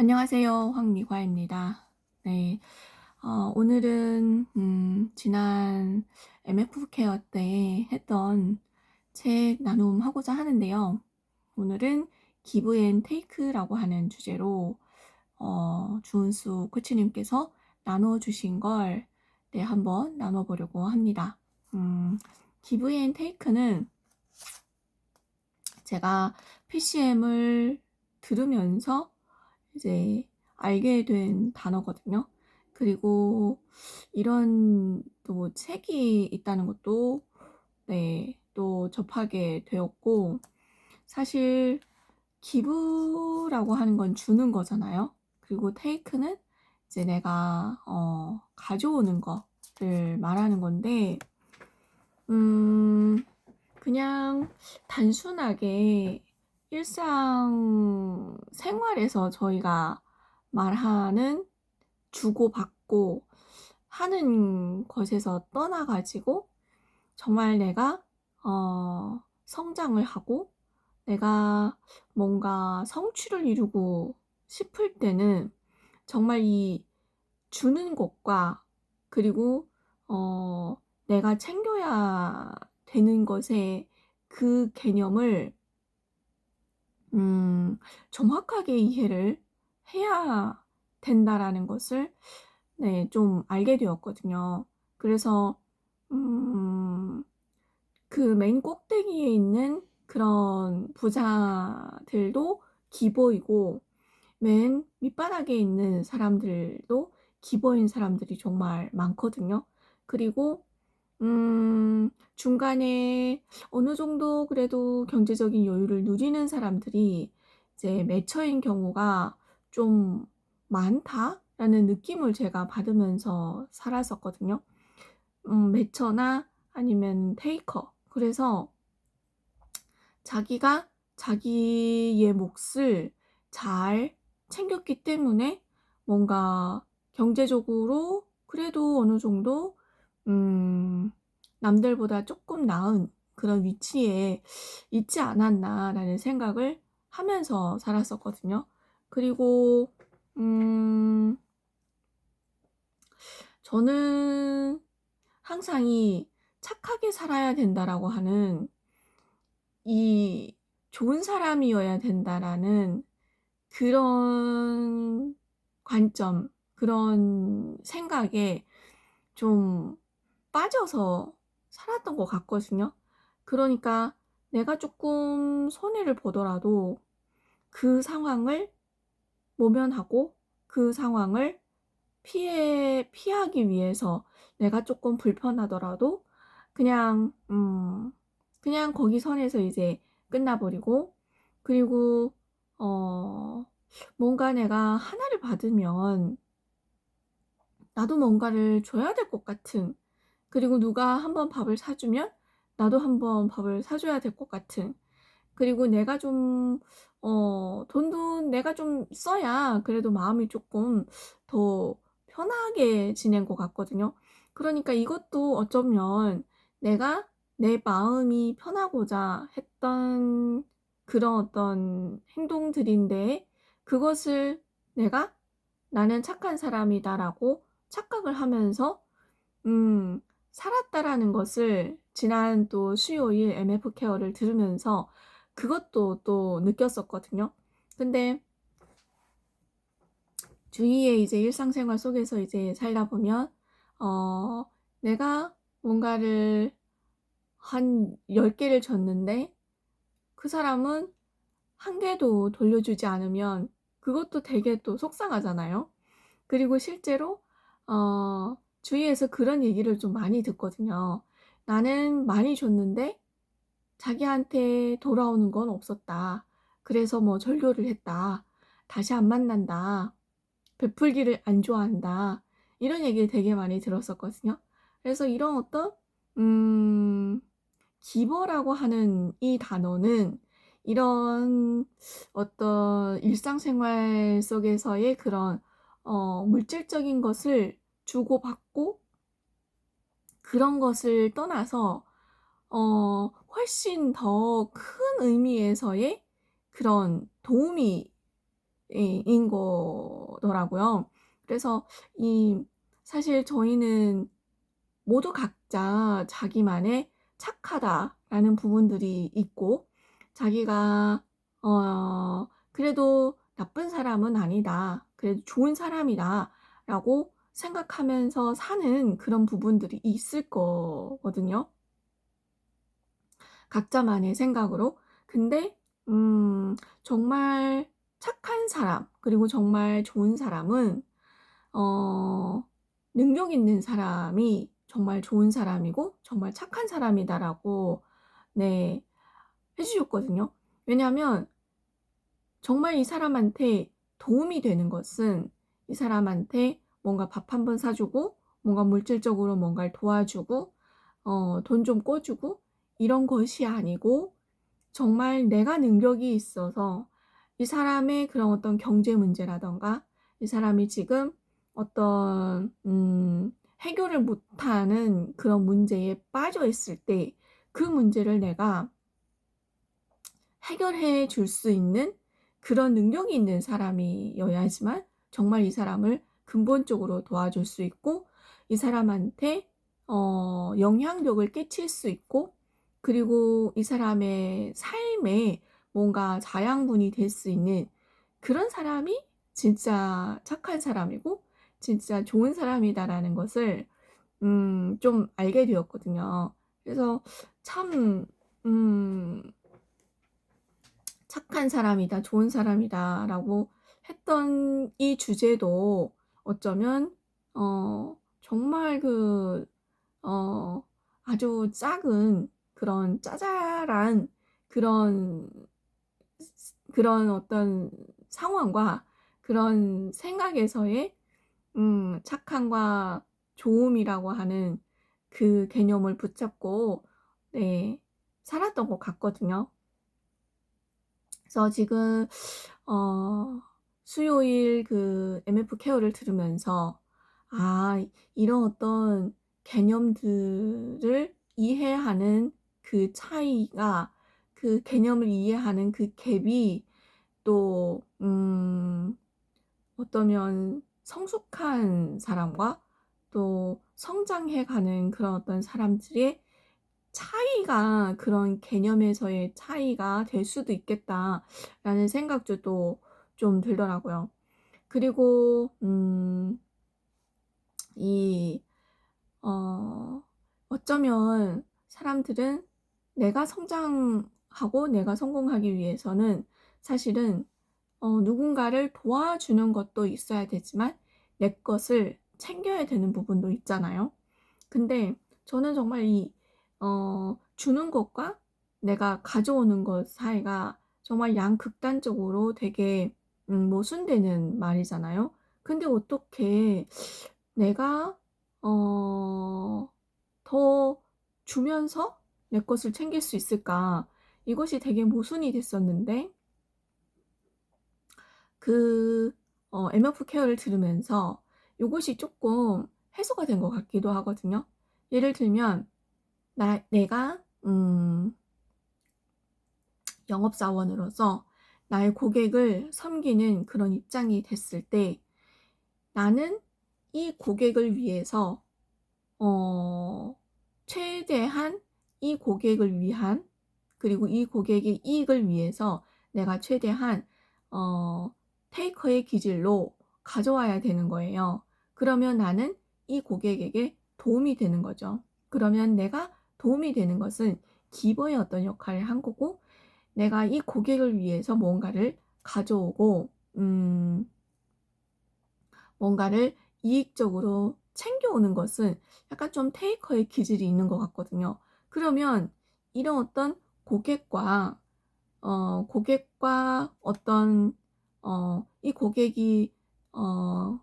안녕하세요. 황미화입니다. 네. 오늘은 지난 MF 케어 때 했던 책 나눔하고자 하는데요. 오늘은 기브 앤 테이크라고 하는 주제로 주은수 코치님께서 나눠 주신 걸 한번 나눠 보려고 합니다. 기브 앤 테이크는 제가 PCM을 들으면서 이제 알게 된 단어거든요. 그리고 이런 또 책이 있다는 것도 또 접하게 되었고, 사실 기부라고 하는 건 주는 거잖아요. 그리고 테이크는 이제 내가 가져오는 거를 말하는 건데, 그냥 단순하게 일상 생활에서 저희가 말하는 주고받고 하는 것에서 떠나 가지고 정말 내가 성장을 하고 내가 뭔가 성취를 이루고 싶을 때는 정말 이 주는 것과 그리고 내가 챙겨야 되는 것의 그 개념을 정확하게 이해를 해야 된다라는 것을 좀 알게 되었거든요. 그래서 그 맨 꼭대기에 있는 그런 부자들도 기버이고 맨 밑바닥에 있는 사람들도 기버인 사람들이 정말 많거든요. 그리고 중간에 어느 정도 그래도 경제적인 여유를 누리는 사람들이 이제 매처인 경우가 좀 많다라는 느낌을 제가 받으면서 살았었거든요. 매처나 아니면 테이커. 그래서 자기가 자기의 몫을 잘 챙겼기 때문에 뭔가 경제적으로 그래도 어느 정도 남들보다 조금 나은 그런 위치에 있지 않았나라는 생각을 하면서 살았었거든요. 그리고 저는 항상 이 착하게 살아야 된다라고 하는 이 좋은 사람이어야 된다라는 그런 관점, 그런 생각에 좀 빠져서 살았던 것 같거든요. 그러니까 내가 조금 손해를 보더라도 그 상황을 모면하고 그 상황을 피하기 위해서 내가 조금 불편하더라도 그냥 그냥 거기 선에서 이제 끝나버리고, 그리고 뭔가 내가 하나를 받으면 나도 뭔가를 줘야 될 것 같은, 그리고 누가 한번 밥을 사주면 나도 한번 밥을 사줘야 될 것 같은, 그리고 내가 좀 돈도 내가 좀 써야 그래도 마음이 조금 더 편하게 지낸 것 같거든요. 그러니까 이것도 어쩌면 내가 내 마음이 편하고자 했던 그런 어떤 행동들인데, 그것을 내가 '나는 착한 사람이다.'라고 착각을 하면서 살았다라는 것을 지난 또 수요일 MF 케어를 들으면서 그것도 또 느꼈었거든요. 근데 주위에 이제 일상생활 속에서 이제 살다 보면 어 내가 뭔가를 한 10개를 줬는데 그 사람은 1개도 돌려주지 않으면 그것도 되게 또 속상하잖아요. 그리고 실제로 주위에서 그런 얘기를 좀 많이 듣거든요. "나는 많이 줬는데 자기한테 돌아오는 건 없었다. 그래서 뭐 절교를 했다. 다시 안 만난다. 베풀기를 안 좋아한다." 이런 얘기를 되게 많이 들었었거든요. 그래서 이런 어떤 음 기버라고 하는 이 단어는 이런 어떤 일상생활 속에서의 그런 물질적인 것을 주고받고 그런 것을 떠나서 훨씬 더 큰 의미에서의 그런 도움이 인 거더라고요. 그래서 이 사실 저희는 모두 각자 자기만의 착하다라는 부분들이 있고, 자기가 그래도 나쁜 사람은 아니다, 그래도 좋은 사람이다라고 생각하면서 사는 그런 부분들이 있을 거거든요, 각자만의 생각으로. 근데 정말 착한 사람, 그리고 정말 좋은 사람은 어 능력 있는 사람이 정말 좋은 사람이고 정말 착한 사람이다라고 네 해 주셨거든요. 왜냐하면 정말 이 사람한테 도움이 되는 것은, 이 사람한테 뭔가 밥 한 번 사 주고 뭔가 물질적으로 뭔가를 도와주고 돈 좀 꿔 주고 이런 것이 아니고, 정말 내가 능력이 있어서 이 사람의 그런 어떤 경제 문제라든가, 이 사람이 지금 어떤 해결을 못하는 그런 문제에 빠져 있을 때 그 문제를 내가 해결해 줄 수 있는 그런 능력이 있는 사람이어야지만 정말 이 사람을 근본적으로 도와줄 수 있고, 이 사람한테 영향력을 끼칠 수 있고, 그리고 이 사람의 삶에 뭔가 자양분이 될 수 있는 그런 사람이 진짜 착한 사람이고 진짜 좋은 사람이다라는 것을 좀 알게 되었거든요. 그래서 참 음 '착한 사람이다. 좋은 사람이다.'라고 했던 이 주제도 어쩌면 정말 어 아주 작은 그런 짜잘한 그런 그런 어떤 상황과 그런 생각에서의 착함과 좋음이라고 하는 그 개념을 붙잡고 네 살았던 것 같거든요. 그래서 지금 수요일 그 MF 케어를 들으면서 이런 어떤 개념들을 이해하는 그 차이가, 그 개념을 이해하는 그 갭이 또 어떠면 성숙한 사람과 또 성장해 가는 그런 어떤 사람들의 차이가, 그런 개념에서의 차이가 될 수도 있겠다라는 생각도 또 좀 들더라고요. 그리고 이 어쩌면 사람들은 내가 성장하고 내가 성공하기 위해서는 사실은 누군가를 도와주는 것도 있어야 되지만 내 것을 챙겨야 되는 부분도 있잖아요. 근데 저는 정말 이 주는 것과 내가 가져오는 것 사이가 정말 양극단적으로 되게 모순되는 말이잖아요. 근데 어떻게 내가 어 더 주면서 내 것을 챙길 수 있을까? 이것이 되게 모순이 됐었는데, 그 MF 케어를 들으면서 요것이 쪼끔 해소가 된 것 같기도 하거든요. 예를 들면 내가 영업사원으로서 나의 고객을 섬기는 그런 입장이 됐을 때, 나는 이 고객을 위해서 어 최대한 이 고객을 위한, 그리고 이 고객의 이익을 위해서 내가 최대한 어 테이커의 기질로 가져와야 되는 거예요. 그러면 나는 이 고객에게 도움이 되는 거죠. 그러면 내가 도움이 되는 것은 기버의 어떤 역할을 한 거고, 내가 이 고객을 위해서 뭔가를 가져오고 뭔가를 이익적으로 챙겨오는 것은 약간 좀 테이커의 기질이 있는 것 같거든요. 그러면 이런 어떤 고객과 어떤 이 고객이 어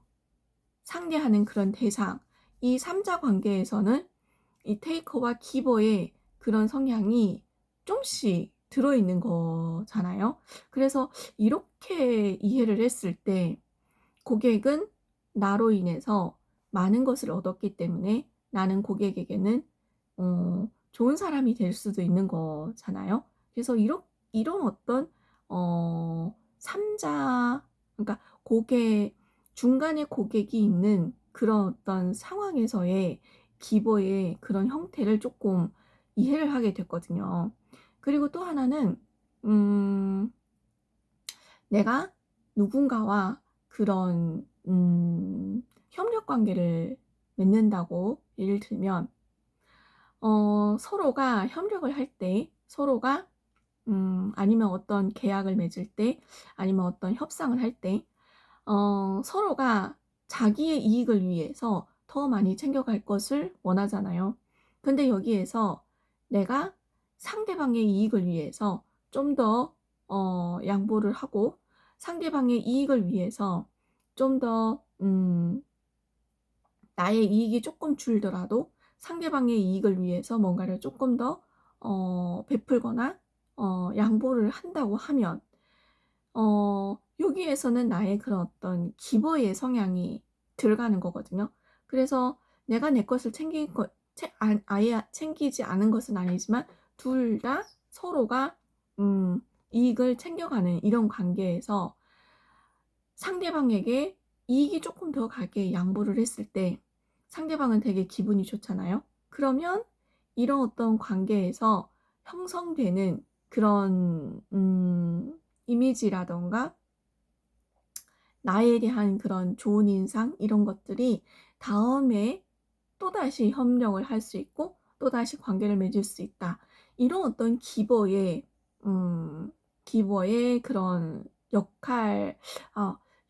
상대하는 그런 대상, 이 3자 관계에서는 이 테이커와 기버의 그런 성향이 좀씩 들어있는 거잖아요. 그래서 이렇게 이해를 했을 때 고객은 나로 인해서 많은 것을 얻었기 때문에 나는 고객에게는 좋은 사람이 될 수도 있는 거잖아요. 그래서 이런 어떤 3자 그러니까 고객 중간에 고객이 있는 그런 어떤 상황에서의 기보의 그런 형태를 쪼끔 이해를 하게 됐거든요. 그리고 또 하나는 음 내가 누군가와 그런 협력 관계를 맺는다고 예를 들면 서로가 협력을 할 때 서로가 아니면 어떤 계약을 맺을 때 아니면 어떤 협상을 할 때 서로가 자기의 이익을 위해서 더 많이 챙겨갈 것을 원하잖아요. 근데 여기에서 내가 상대방의 이익을 위해서 좀 더 양보를 하고 상대방의 이익을 위해서 좀 더 나의 이익이 쪼끔 줄더라도 상대방의 이익을 위해서 뭔가를 쪼끔 더 베풀거나 양보를 한다고 하면 여기에서는 나의 그런 어떤 기버의 성향이 들어가는 거거든요. 그래서 내가 내 것을 챙길 것 아예 챙기지 않은 것은 아니지만 둘 다 서로가 이익을 챙겨가는 이런 관계에서 상대방에게 이익이 쪼끔 더 가게 양보를 했을 때 상대방은 되게 기분이 좋잖아요. 그러면 이런 어떤 관계에서 형성되는 그런 이미지라든가 나에 대한 그런 좋은 인상 이런 것들이 다음에 또다시 협력을 할 수 있고 또다시 관계를 맺을 수 있다. 이런 어떤 기버의 그런 역할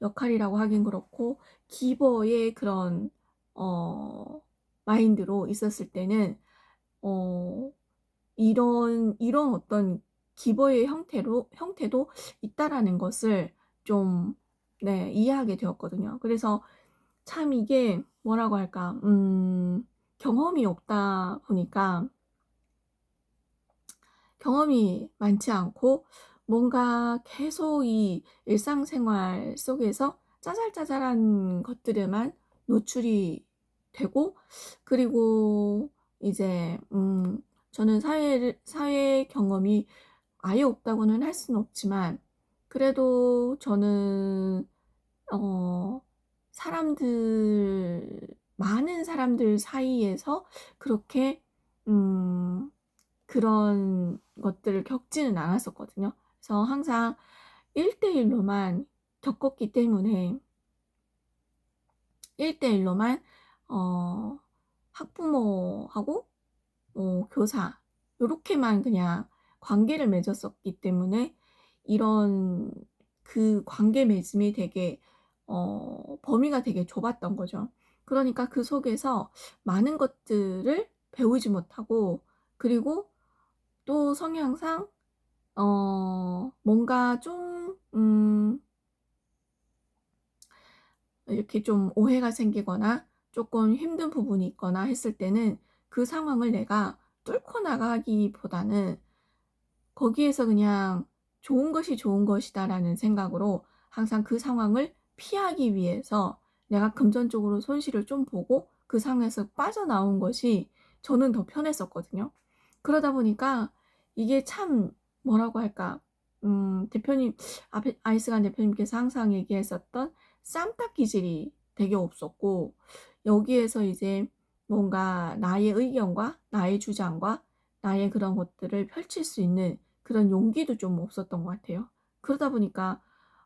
역할이라고 하긴 그렇고 기버의 그런 어 마인드로 있었을 때는 어 이런 어떤 기버의 형태도 있다라는 것을 좀 네 이해하게 되었거든요. 그래서 참 이게 뭐라고 할까 경험이 없다 보니까 경험이 많지 않고 뭔가 계속 이 일상생활 속에서 짜잘짜잘한 것들에만 노출이 되고 그리고 이제 저는 사회 경험이 아예 없다고는 할 수는 없지만 그래도 저는 어 사람들 많은 사람들 사이에서 그렇게 음 그런 것들을 겪지는 않았었거든요. 그래서 항상 1대1 로만 겪었기 때문에 1대1 로만 어 학부모하고 교사 요렇게만 그냥 관계를 맺었었기 때문에 이런 그 관계 맺음이 되게 범위가 되게 좁았던 거죠. 그러니까 그 속에서 많은 것들을 배우지 못하고 그리고 또 성향상 뭔가 좀 이렇게 좀 오해가 생기거나 쪼끔 힘든 부분이 있거나 했을 때는 그 상황을 내가 뚫고 나가기보다는 거기에서 그냥 '좋은 것이 좋은 것이다.'라는 생각으로 항상 그 상황을 피하기 위해서 내가 금전적으로 손실을 좀 보고 그 상황에서 빠져나온 것이 저는 더 편했었거든요. 그러다 보니까 이게 참 뭐라고 할까 대표님 앞에 아이스간 대표님께서 항상 얘기했었던 쌈딱 기질이 되게 없었고 여기에서 이제 뭔가 나의 의견과 나의 주장과 나의 그런 것들을 펼칠 수 있는 그런 용기도 좀 없었던 것 같아요. 그러다 보니까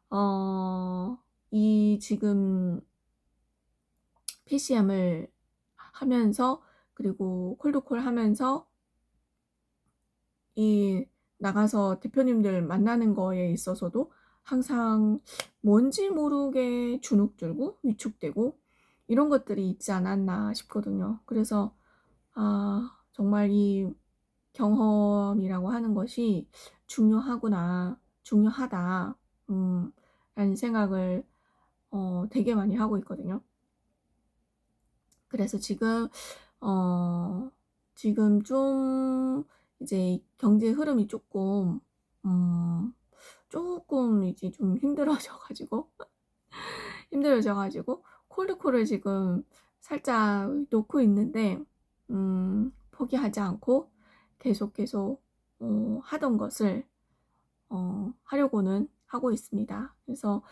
어 이 지금 PCM을 하면서 그리고 콜드콜 하면서 이 나가서 대표님들 만나는 거에 있어서도 항상 뭔지 모르게 주눅 들고 위축되고 이런 것들이 있지 않았나 싶거든요. 그래서 정말 이 경험이라고 하는 것이 중요하구나. 중요하다. 라는 생각을 되게 많이 하고 있거든요. 그래서 어 지금 좀 이제 경제 흐름이 음 쪼끔 이제 좀 힘들어져 가지고 콜드콜을 지금 살짝 놓고 있는데 포기하지 않고 계속 하던 것을 하려고는 하고 있습니다. 그래서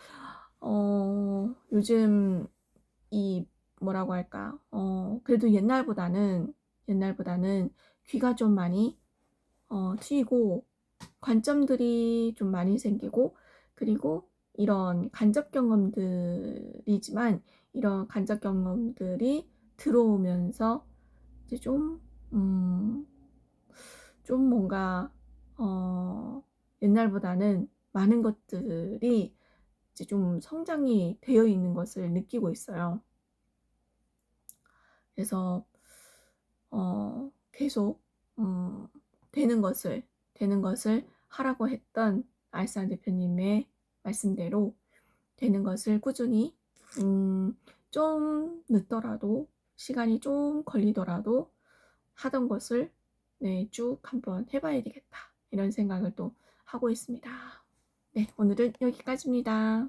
요즘 이 뭐라고 할까? 그래도 옛날보다는 귀가 좀 많이 트이고 관점들이 좀 많이 생기고, 그리고 이런 간접 경험들이지만 이런 간접 경험들이 들어오면서 이제 음, 좀 뭔가 옛날보다는 많은 것들이 이제 좀 성장이 되어 있는 것을 느끼고 있어요. 그래서 계속 되는 것을 하라고 했던 알산 대표님의 말씀대로 되는 것을 꾸준히 좀 늦더라도, 시간이 좀 걸리더라도 하던 것을 네, 쭉 한번 해봐야 되겠다, 이런 생각을 또 하고 있습니다. 네, 오늘은 여기까지입니다.